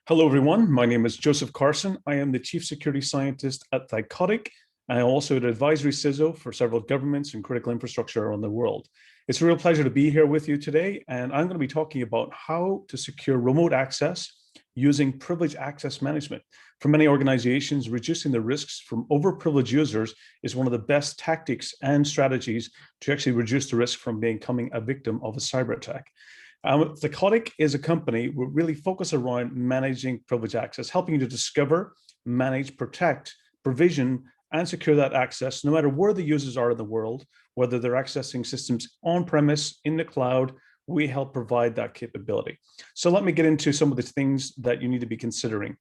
Hello, everyone. My name is Joseph Carson. I am the Chief Security Scientist at Thycotic. I am also an advisory CISO for several governments and critical infrastructure around the world. It's a real pleasure to be here with you today, and I'm going to be talking about how to secure remote access using privileged access management. For many organizations, reducing the risks from overprivileged users is one of the best tactics and strategies to actually reduce the risk from becoming a victim of a cyber attack. Thycotic is a company we really focus around managing privileged access, helping you to discover, manage, protect, provision, and secure that access, no matter where the users are in the world, whether they're accessing systems on-premise, in the cloud. We help provide that capability. So let me get into some of the things that you need to be considering.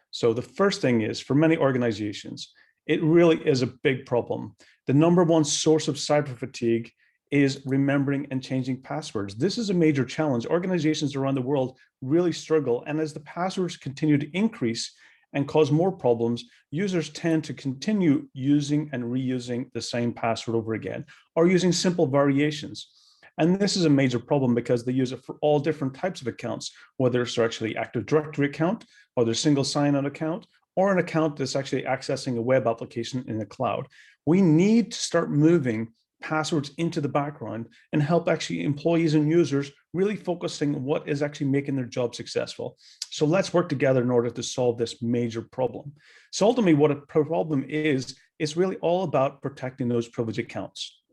So the first thing is, for many organizations, it really is a big problem. The number one source of cyber fatigue is remembering and changing passwords. This is a major challenge. Organizations around the world really struggle. And as the passwords continue to increase and cause more problems, users tend to continue using and reusing the same password over again, or using simple variations. And this is a major problem because they use it for all different types of accounts, whether it's actually Active Directory account, or their single sign-on account, or an account that's actually accessing a web application in the cloud. We need to start moving passwords into the background and help actually employees and users really focusing on what is actually making their job successful. So let's work together in order to solve this major problem. So ultimately, what a problem is really all about protecting those privileged accounts.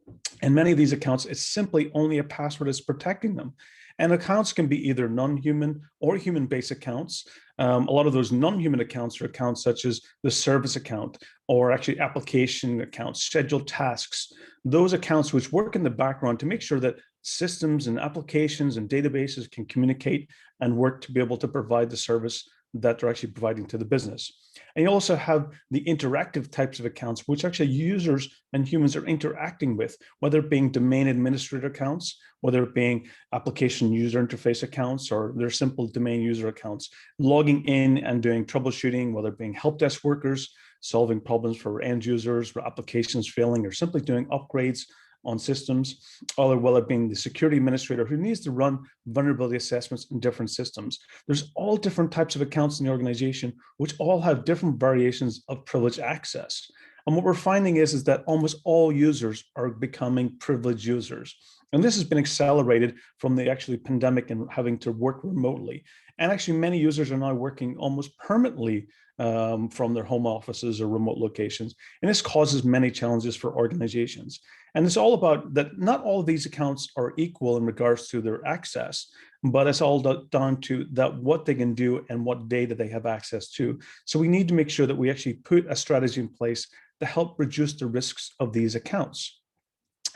And many of these accounts, it's simply only a password is protecting them. And accounts can be either non-human or human-based accounts. A lot of those non-human accounts are accounts such as the service account, or actually application accounts, scheduled tasks, those accounts which work in the background to make sure that systems and applications and databases can communicate and work to be able to provide the service that they're actually providing to the business. And you also have the interactive types of accounts, which actually users and humans are interacting with, whether it being domain administrator accounts, whether it being application user interface accounts, or their simple domain user accounts, logging in and doing troubleshooting, whether it being help desk workers, solving problems for end users, where applications failing, or simply doing upgrades on systems, or whether it being the security administrator who needs to run vulnerability assessments in different systems. There's all different types of accounts in the organization, which all have different variations of privileged access. And what we're finding is that almost all users are becoming privileged users. And this has been accelerated from the actually pandemic and having to work remotely. And actually many users are now working almost permanently from their home offices or remote locations. And this causes many challenges for organizations. And it's all about that not all of these accounts are equal in regards to their access, but it's all down to that what they can do and what data they have access to. So we need to make sure that we actually put a strategy in place to help reduce the risks of these accounts.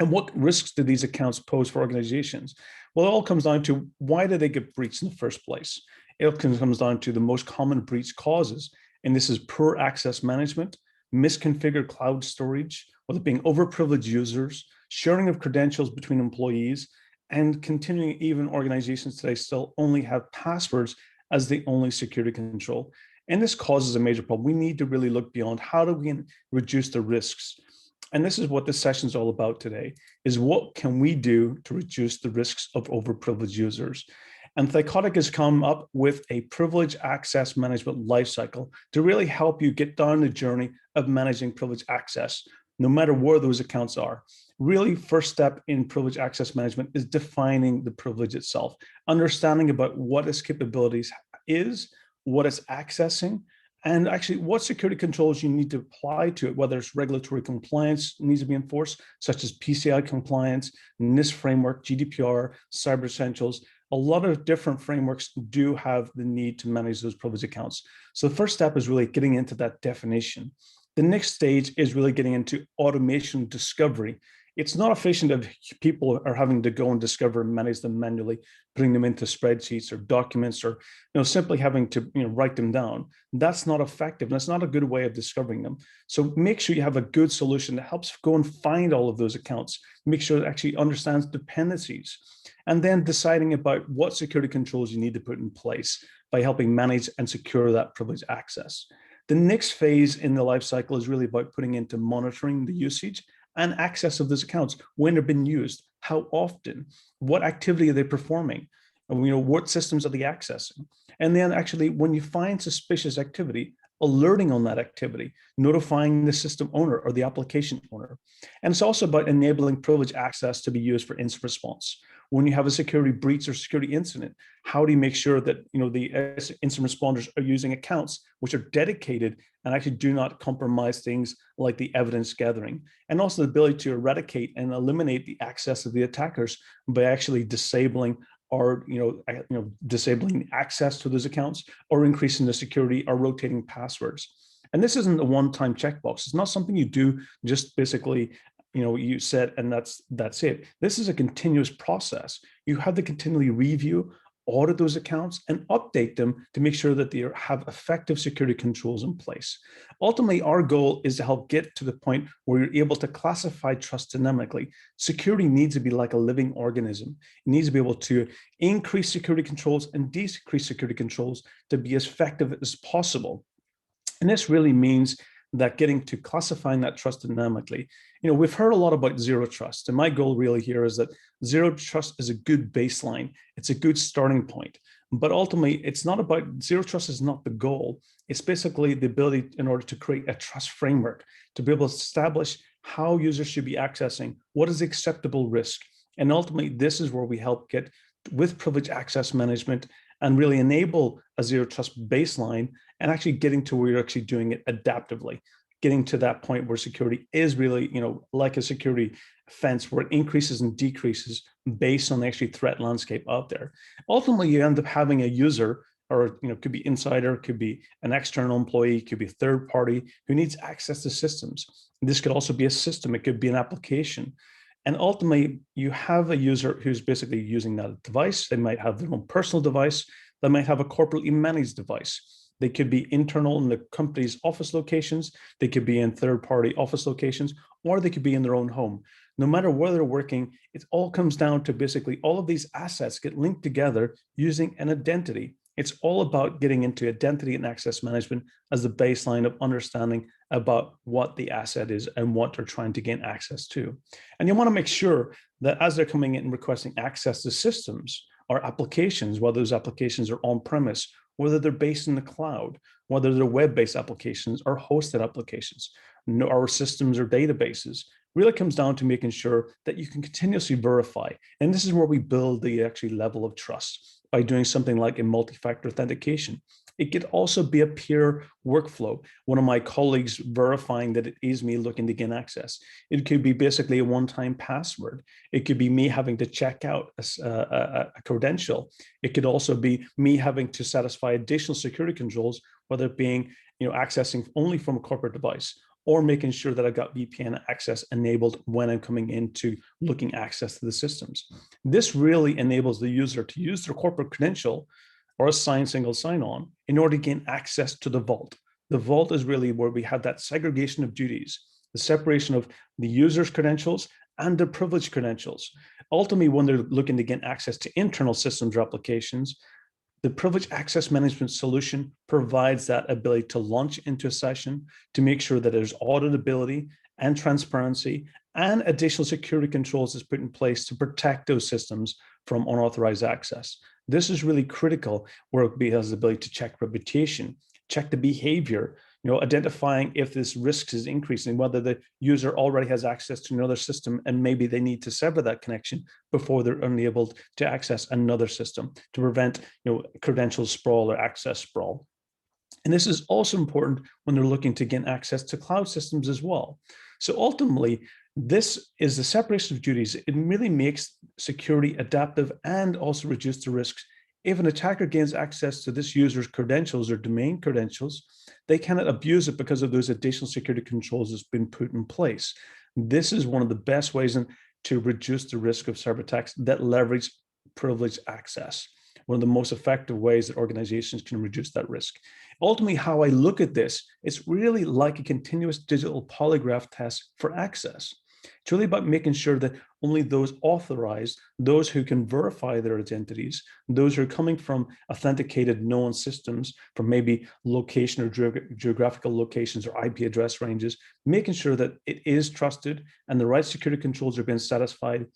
And what risks do these accounts pose for organizations? Well, it all comes down to why did they get breached in the first place? It comes down to the most common breach causes, and this is poor access management, misconfigured cloud storage, whether it being overprivileged users, sharing of credentials between employees, and continuing, even organizations today still only have passwords as the only security control. And this causes a major problem. We need to really look beyond how do we reduce the risks. And this is what this session is all about today, is what can we do to reduce the risks of overprivileged users? And Thycotic has come up with a privileged access management lifecycle to really help you get down the journey of managing privileged access, no matter where those accounts are. Really, first step in privileged access management is defining the privilege itself, understanding about what its capabilities is, what it's accessing, and actually what security controls you need to apply to it, whether it's regulatory compliance needs to be enforced, such as PCI compliance, NIST framework, GDPR, Cyber Essentials. A lot of different frameworks do have the need to manage those privileged accounts. So the first step is really getting into that definition. The next stage is really getting into automation discovery. It's not efficient if people are having to go and discover and manage them manually, putting them into spreadsheets or documents, or simply having to write them down. That's not effective. That's not a good way of discovering them. So make sure you have a good solution that helps go and find all of those accounts. Make sure it actually understands dependencies, and then deciding about what security controls you need to put in place by helping manage and secure that privileged access. The next phase in the life cycle is really about putting into monitoring the usage and access of those accounts, when they're being used, how often, what activity are they performing. And, what systems are they accessing? And then actually, when you find suspicious activity, alerting on that activity, notifying the system owner or the application owner. And it's also about enabling privileged access to be used for incident response. When you have a security breach or security incident, how do you make sure that the incident responders are using accounts which are dedicated and actually do not compromise things like the evidence gathering, and also the ability to eradicate and eliminate the access of the attackers by actually disabling or disabling access to those accounts, or increasing the security, or rotating passwords. And this isn't a one-time checkbox. It's not something you do just basically, you set and that's it. This is a continuous process. You have to continually review, audit those accounts, and update them to make sure that they have effective security controls in place. Ultimately, our goal is to help get to the point where you're able to classify trust dynamically. Security needs to be like a living organism. It needs to be able to increase security controls and decrease security controls to be as effective as possible. And this really means that getting to classifying that trust dynamically. We've heard a lot about zero trust, and my goal really here is that zero trust is a good baseline. It's a good starting point, but ultimately it's not about, zero trust is not the goal. It's basically the ability in order to create a trust framework, to be able to establish how users should be accessing, what is acceptable risk. And ultimately, this is where we help get with privileged access management and really enable a zero trust baseline, and actually getting to where you're actually doing it adaptively, getting to that point where security is really, like a security fence, where it increases and decreases based on the actually threat landscape out there. Ultimately, you end up having a user, or could be insider, could be an external employee, could be a third party who needs access to systems. This could also be a system, it could be an application. And ultimately, you have a user who's basically using that device. They might have their own personal device. They might have a corporately managed device. They could be internal in the company's office locations. They could be in third-party office locations, or they could be in their own home. No matter where they're working, it all comes down to basically all of these assets get linked together using an identity. It's all about getting into identity and access management as the baseline of understanding about what the asset is and what they're trying to gain access to. And you want to make sure that as they're coming in and requesting access to systems or applications, whether those applications are on-premise, whether they're based in the cloud, whether they're web-based applications or hosted applications, or systems or databases, really comes down to making sure that you can continuously verify. And this is where we build the actual level of trust, by doing something like a multi-factor authentication. It could also be a peer workflow. One of my colleagues verifying that it is me looking to gain access. It could be basically a one-time password. It could be me having to check out a credential. It could also be me having to satisfy additional security controls, whether it being accessing only from a corporate device, or making sure that I've got VPN access enabled when I'm coming into looking access to the systems. This really enables the user to use their corporate credential or a single sign-on in order to gain access to the vault. The vault is really where we have that segregation of duties, the separation of the user's credentials and the privileged credentials. Ultimately, when they're looking to gain access to internal systems or applications, the privileged access management solution provides that ability to launch into a session, to make sure that there's auditability and transparency and additional security controls is put in place to protect those systems from unauthorized access. This is really critical, where it has the ability to check reputation, check the behavior, identifying if this risk is increasing, whether the user already has access to another system and maybe they need to sever that connection before they're enabled to access another system, to prevent credential sprawl or access sprawl. And this is also important when they're looking to gain access to cloud systems as well. So ultimately, this is the separation of duties. It really makes security adaptive and also reduce the risks. If an attacker gains access to this user's credentials or domain credentials, they cannot abuse it because of those additional security controls that's been put in place. This is one of the best ways to reduce the risk of cyber attacks that leverage privileged access. One of the most effective ways that organizations can reduce that risk. Ultimately, how I look at this, it's really like a continuous digital polygraph test for access. It's really about making sure that only those authorized, those who can verify their identities, those who are coming from authenticated known systems, from maybe location or geographical locations or IP address ranges, making sure that it is trusted and the right security controls are being satisfied,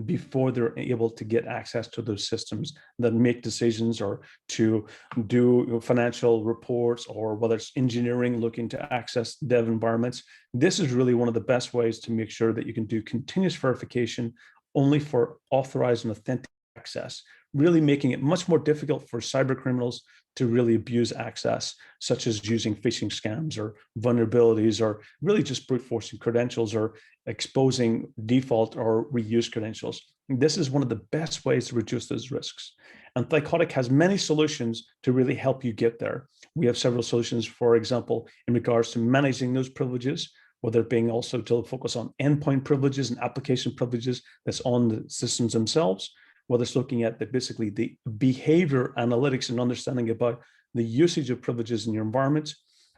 before they're able to get access to those systems that make decisions or to do financial reports, or whether it's engineering looking to access dev environments. This is really one of the best ways to make sure that you can do continuous verification only for authorized and authentic access, really making it much more difficult for cyber criminals to really abuse access, such as using phishing scams or vulnerabilities, or really just brute forcing credentials or exposing default or reuse credentials. This is one of the best ways to reduce those risks. And Thycotic has many solutions to really help you get there. We have several solutions, for example, in regards to managing those privileges, whether it being also to focus on endpoint privileges and application privileges that's on the systems themselves, whether it's looking at basically the behavior analytics and understanding about the usage of privileges in your environment,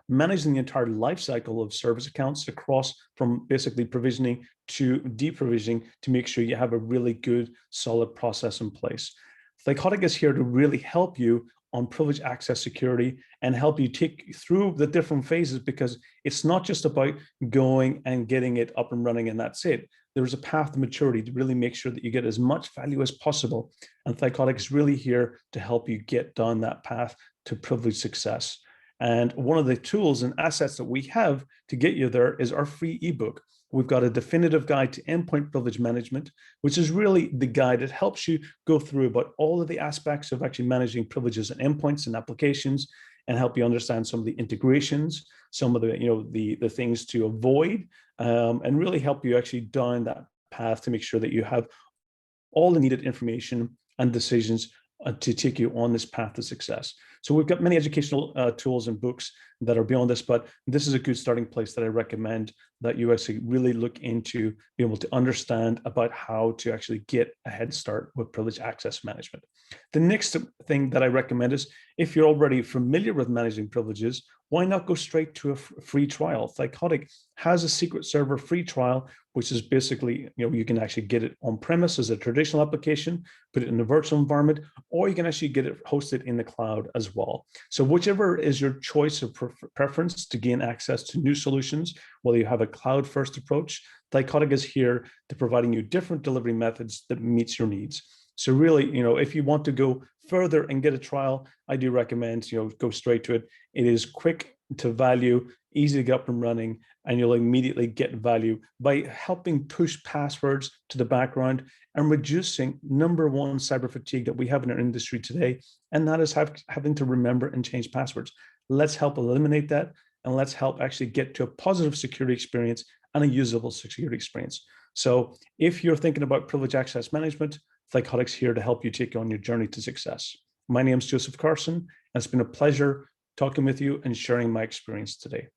managing the entire life cycle of service accounts across from basically provisioning to deprovisioning to make sure you have a really good, solid process in place. Thycotic is here to really help you on privileged access security and help you take through the different phases, because it's not just about going and getting it up and running and that's it. There's a path to maturity to really make sure that you get as much value as possible. And Thycotic is really here to help you get down that path to privileged success. And one of the tools and assets that we have to get you there is our free ebook. We've got a definitive guide to endpoint privilege management, which is really the guide that helps you go through about all of the aspects of actually managing privileges and endpoints and applications, and help you understand some of the integrations, some of the the things to avoid, and really help you actually down that path to make sure that you have all the needed information and decisions to take you on this path to success. So we've got many educational tools and books that are beyond this, but this is a good starting place that I recommend that you actually really look into, be able to understand about how to actually get a head start with privileged access management. The next thing that I recommend is, if you're already familiar with managing privileges, why not go straight to a free trial? Thycotic has a secret server free trial, which is basically, you can actually get it on premise as a traditional application, put it in a virtual environment, or you can actually get it hosted in the cloud as well. So whichever is your choice of preference to gain access to new solutions, whether you have a cloud first approach, Thycotic is here to providing you different delivery methods that meets your needs. So really, if you want to go further and get a trial, I do recommend, go straight to it. It is quick to value, easy to get up and running, and you'll immediately get value by helping push passwords to the background and reducing #1 cyber fatigue that we have in our industry today, and that is having to remember and change passwords. Let's help eliminate that, and let's help actually get to a positive security experience and a usable security experience. So if you're thinking about privileged access management, Thycotic's here to help you take on your journey to success. My name is Joseph Carson, and it's been a pleasure talking with you and sharing my experience today.